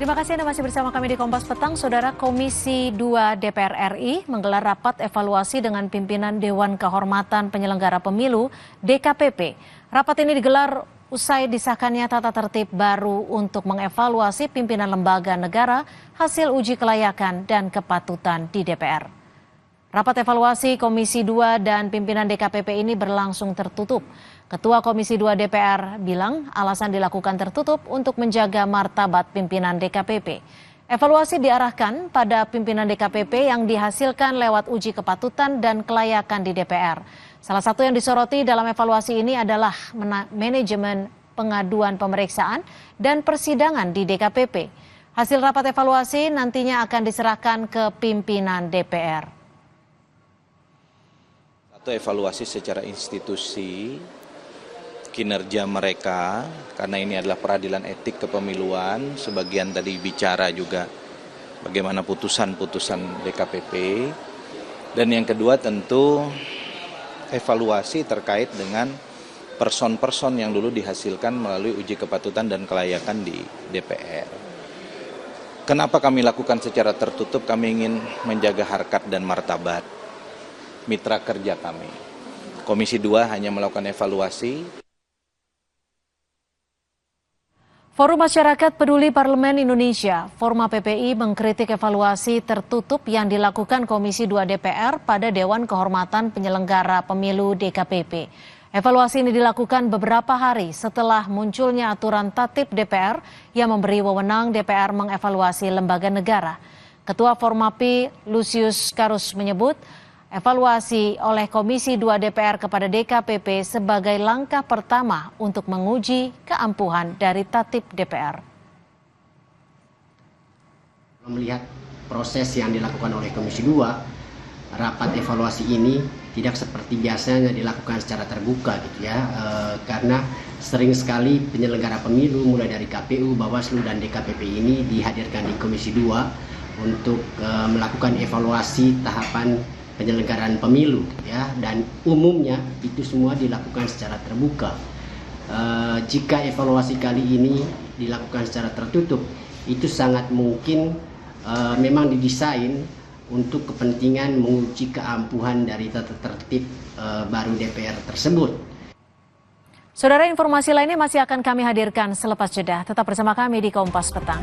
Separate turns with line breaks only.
Terima kasih Anda masih bersama kami di Kompas Petang. Saudara, Komisi 2 DPR RI menggelar rapat evaluasi dengan pimpinan Dewan Kehormatan Penyelenggara Pemilu (DKPP). Rapat ini digelar usai disahkannya tata tertib baru untuk mengevaluasi pimpinan lembaga negara hasil uji kelayakan dan kepatutan di DPR. Rapat evaluasi Komisi 2 dan pimpinan DKPP ini berlangsung tertutup. Ketua Komisi 2 DPR bilang alasan dilakukan tertutup untuk menjaga martabat pimpinan DKPP. Evaluasi diarahkan pada pimpinan DKPP yang dihasilkan lewat uji kepatutan dan kelayakan di DPR. Salah satu yang disoroti dalam evaluasi ini adalah manajemen pengaduan pemeriksaan dan persidangan di DKPP. Hasil rapat evaluasi nantinya akan diserahkan ke pimpinan DPR.
Atau evaluasi secara institusi kinerja mereka, karena ini adalah peradilan etik kepemiluan, sebagian tadi bicara juga bagaimana putusan-putusan DKPP, dan yang kedua tentu evaluasi terkait dengan person-person yang dulu dihasilkan melalui uji kepatutan dan kelayakan di DPR. Kenapa kami lakukan secara tertutup? Kami ingin menjaga harkat dan martabat mitra kerja kami. Komisi 2 hanya melakukan evaluasi.
Forum Masyarakat Peduli Parlemen Indonesia, Forma PPI, mengkritik evaluasi tertutup yang dilakukan Komisi 2 DPR pada Dewan Kehormatan Penyelenggara Pemilu DKPP. Evaluasi ini dilakukan beberapa hari setelah munculnya aturan tatip DPR yang memberi wewenang DPR mengevaluasi lembaga negara. Ketua Formapi Lusius Karus menyebut, evaluasi oleh Komisi 2 DPR kepada DKPP sebagai langkah pertama untuk menguji keampuhan dari tatip DPR.
Melihat proses yang dilakukan oleh Komisi 2, rapat evaluasi ini tidak seperti biasanya dilakukan secara terbuka gitu ya, karena sering sekali penyelenggara pemilu mulai dari KPU, Bawaslu dan DKPP ini dihadirkan di Komisi 2 untuk melakukan evaluasi tahapan penyelenggaraan pemilu ya, dan umumnya itu semua dilakukan secara terbuka. Jika evaluasi kali ini dilakukan secara tertutup, itu sangat mungkin memang didesain untuk kepentingan menguji keampuhan dari tata tertib baru DPR tersebut.
Saudara, informasi lainnya masih akan kami hadirkan selepas jeda. Tetap bersama kami di Kompas Petang.